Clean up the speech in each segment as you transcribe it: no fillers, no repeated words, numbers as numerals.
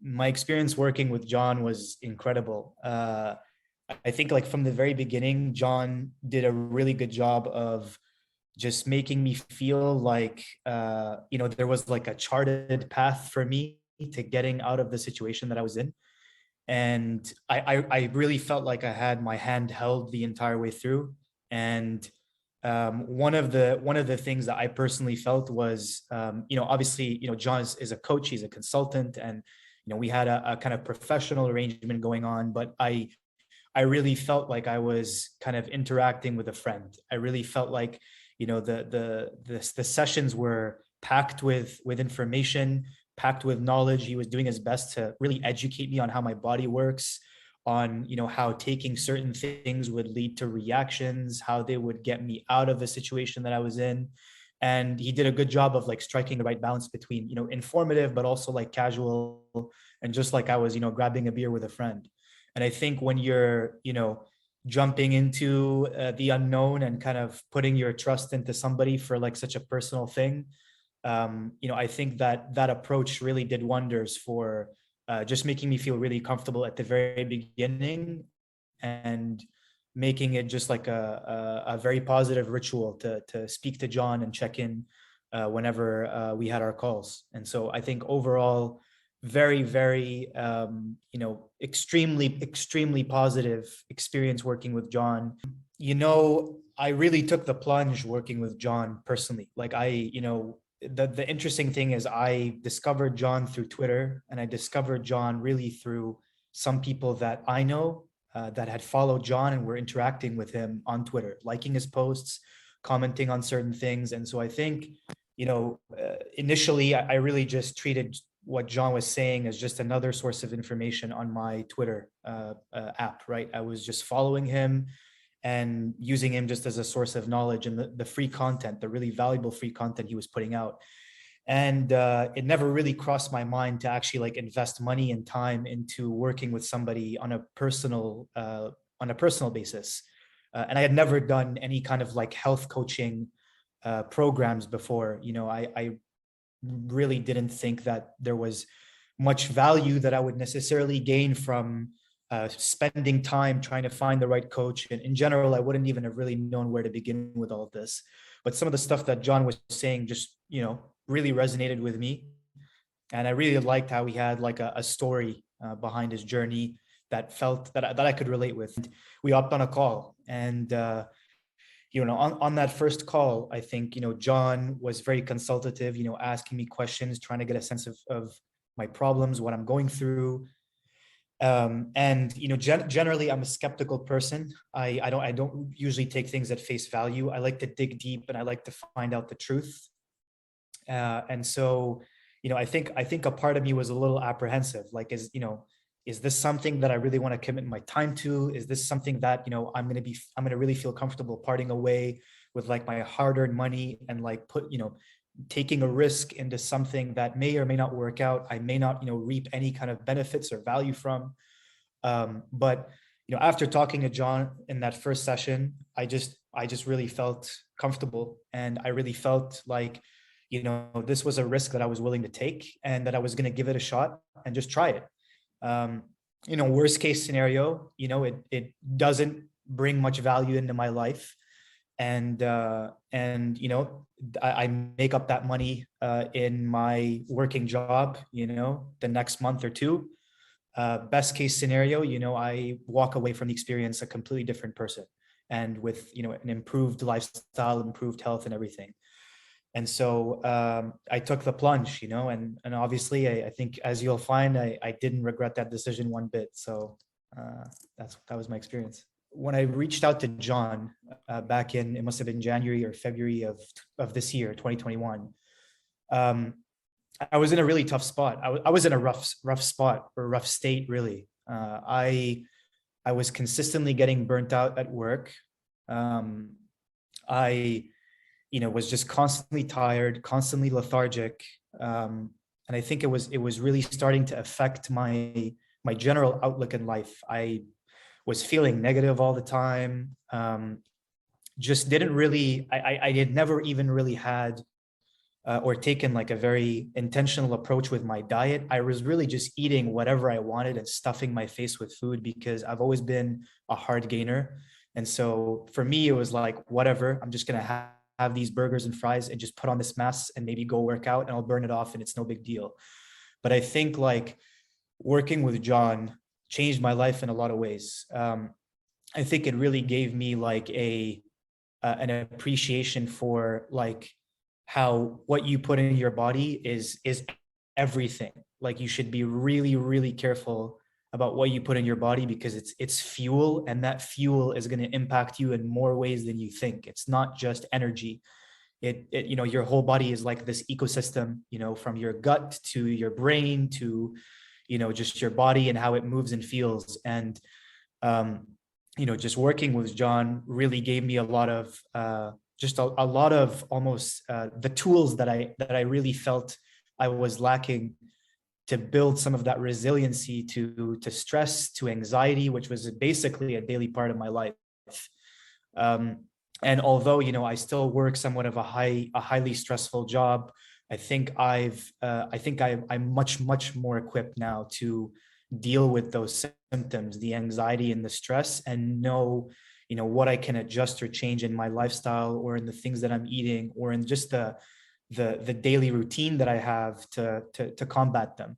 my experience working with John was incredible. I think like from the very beginning, John did a really good job of just making me feel like, there was like a charted path for me to getting out of the situation that I was in. And I really felt like I had my hand held the entire way through. And one of the things that I personally felt was, obviously, John is a coach, he's a consultant, and we had a kind of professional arrangement going on. But I really felt like I was kind of interacting with a friend. I really felt like, the sessions were packed with information, packed with knowledge. He was doing his best to really educate me on how my body works, on how taking certain things would lead to reactions, how they would get me out of the situation that I was in. And he did a good job of like striking the right balance between informative but also like casual, and just like I was grabbing a beer with a friend. And I think when you're jumping into the unknown and kind of putting your trust into somebody for like such a personal thing, I think that that approach really did wonders for just making me feel really comfortable at the very beginning, and making it just like a very positive ritual to speak to John and check in whenever we had our calls. And so I think overall, very, very, extremely positive experience working with John. I really took the plunge working with John personally. Like the interesting thing is I discovered John through Twitter, and I discovered John really through some people that I know that had followed John and were interacting with him on Twitter, liking his posts, commenting on certain things. And so I think, initially I really just treated what John was saying as just another source of information on my Twitter app, right? I was just following him and using him just as a source of knowledge, and the free content, the really valuable free content he was putting out. And it never really crossed my mind to actually like invest money and time into working with somebody on a personal basis. And I had never done any kind of like health coaching programs before. I really didn't think that there was much value that I would necessarily gain from spending time trying to find the right coach. And in general, I wouldn't even have really known where to begin with all of this. But some of the stuff that John was saying just, really resonated with me. And I really liked how he had like a story behind his journey that felt that I could relate with. We hopped on a call, and on that first call, I think, John was very consultative, asking me questions, trying to get a sense of my problems, what I'm going through. And generally I'm a skeptical person. I don't usually take things at face value. I like to dig deep, and I like to find out the truth. And so, I think a part of me was a little apprehensive, like, is this something that I really want to commit my time to? Is this something that, I'm going to really feel comfortable parting away with like my hard-earned money, and like taking a risk into something that may or may not work out. I may not, reap any kind of benefits or value from. But, after talking to John in that first session, I just really felt comfortable, and I really felt like, this was a risk that I was willing to take, and that I was going to give it a shot and just try it. Worst case scenario, it doesn't bring much value into my life. And I make up that money in my working job, the next month or two. Best case scenario, I walk away from the experience a completely different person, and with, an improved lifestyle, improved health, and everything. And so I took the plunge, and obviously I think, as you'll find, I didn't regret that decision one bit. So that was my experience. When I reached out to John back in, it must have been January or February of this year, 2021, I was in a really tough spot. I was in a rough spot, or rough state, really. I was consistently getting burnt out at work. I was just constantly tired, constantly lethargic. And I think it was really starting to affect my general outlook in life. I was feeling negative all the time. Just didn't really, I had never even really had or taken like a very intentional approach with my diet. I was really just eating whatever I wanted and stuffing my face with food because I've always been a hard gainer. And so for me, it was like, whatever, I'm just going to have these burgers and fries and just put on this mass and maybe go work out and I'll burn it off and it's no big deal. But I think like working with John changed my life in a lot of ways. I think it really gave me like an appreciation for like how what you put in your body is everything. Like you should be really, really careful about what you put in your body because it's fuel, and that fuel is going to impact you in more ways than you think. It's not just energy. It you know, your whole body is like this ecosystem, you know, from your gut to your brain to, you know, just your body and how it moves and feels. And um, you know, just working with John really gave me a lot of just a lot of almost the tools that I really felt I was lacking to build some of that resiliency to stress, to anxiety, which was basically a daily part of my life. Um, and although, you know, I still work somewhat of a highly stressful job, I think I'm much more equipped now to deal with those symptoms, the anxiety and the stress, and know, you know, what I can adjust or change in my lifestyle or in the things that I'm eating or in just the daily routine that I have to combat them.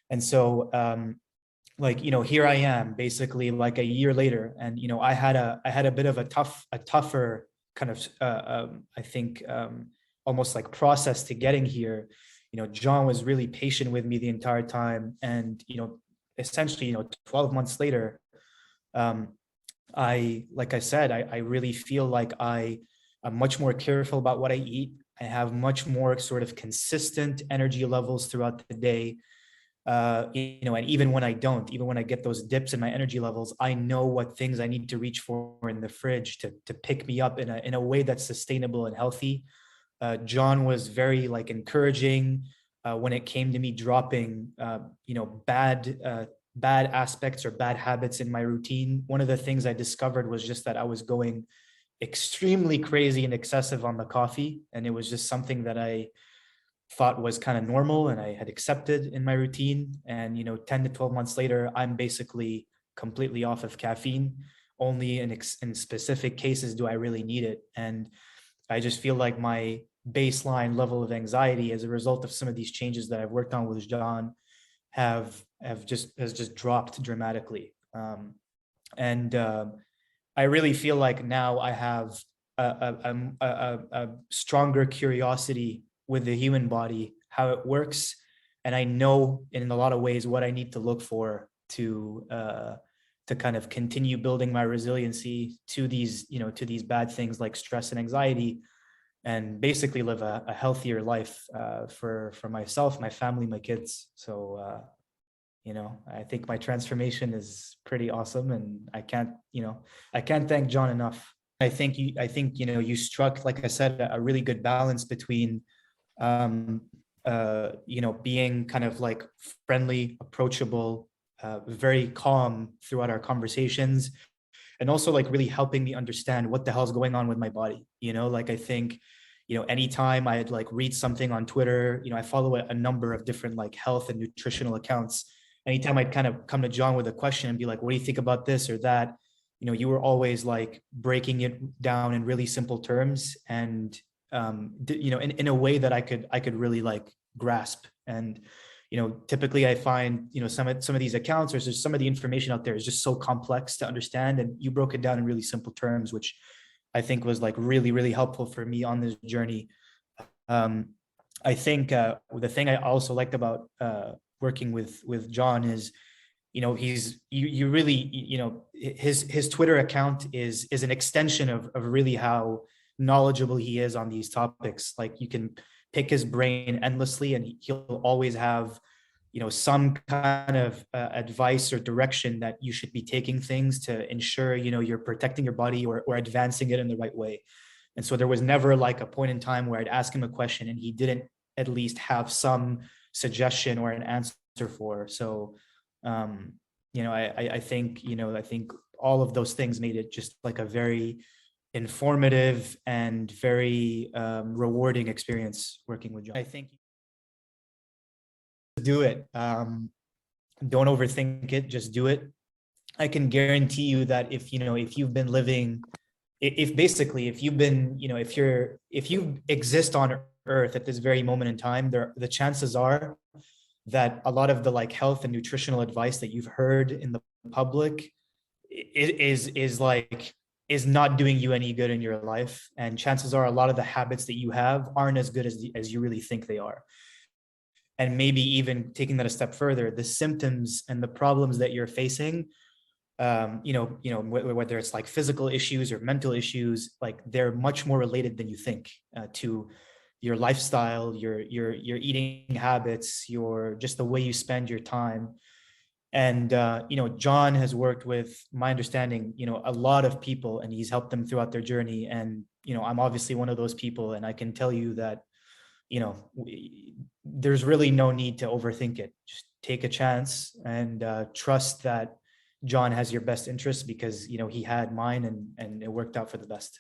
And so like, you know, here I am basically like a year later, and you know, I had a bit of a tougher kind of I think almost like process to getting here. You know, John was really patient with me the entire time, and you know, essentially, you know, 12 months later, um like I said, I really feel like I'm much more careful about what I eat. I have much more sort of consistent energy levels throughout the day. You know, and even when I don't, even when I get those dips in my energy levels, I know what things I need to reach for in the fridge to pick me up in a way that's sustainable and healthy. John was very like encouraging when it came to me dropping, you know, bad aspects or bad habits in my routine. One of the things I discovered was just that I was going extremely crazy and excessive on the coffee, and it was just something that I thought was kind of normal and I had accepted in my routine. And, you know, 10 to 12 months later, I'm basically completely off of caffeine. Only in specific cases do I really need it. And I just feel like my baseline level of anxiety as a result of some of these changes that I've worked on with John has just dropped dramatically. And I really feel like now I have a stronger curiosity with the human body, how it works, and I know in a lot of ways what I need to look for to kind of continue building my resiliency to these, you know, to these bad things like stress and anxiety, and basically live a healthier life for myself, my family, my kids. So you know, I think my transformation is pretty awesome, and I can't thank John enough. I think, you know, you struck, like I said, a really good balance between um, you know, being kind of like friendly, approachable, very calm throughout our conversations, and also like really helping me understand what the hell's going on with my body. You know, like I think, you know, anytime I'd like read something on Twitter, you know, I follow a number of different like health and nutritional accounts. Anytime I'd kind of come to John with a question and be like, what do you think about this or that? You know, you were always like breaking it down in really simple terms, and you know, in a way that I could really like grasp. And you know, typically I find, you know, some of these accounts or just some of the information out there is just so complex to understand, and you broke it down in really simple terms, which I think was like really helpful for me on this journey. um, I think the thing I also liked about working with John is, you know, you really, you know, his Twitter account is an extension of really how knowledgeable he is on these topics. Like you can pick his brain endlessly, and he'll always have, you know, some kind of advice or direction that you should be taking things to ensure, you know, you're protecting your body or advancing it in the right way. And so there was never like a point in time where I'd ask him a question and he didn't at least have some suggestion or an answer for. So you know, I think, you know, I think all of those things made it just like a very informative and very rewarding experience working with John. I think do it. Don't overthink it. Just do it. I can guarantee you that if you've been living, if basically if you've been, if you exist on Earth at this very moment in time, the chances are that a lot of the like health and nutritional advice that you've heard in the public is not doing you any good in your life, and chances are a lot of the habits that you have aren't as good as you really think they are. And maybe even taking that a step further, the symptoms and the problems that you're facing, whether it's like physical issues or mental issues, like they're much more related than you think to your lifestyle, your eating habits, your just the way you spend your time. And John has worked with, my understanding, a lot of people, and he's helped them throughout their journey. And I'm obviously one of those people, and I can tell you that there's really no need to overthink it. Just take a chance and trust that John has your best interest, because he had mine, and it worked out for the best.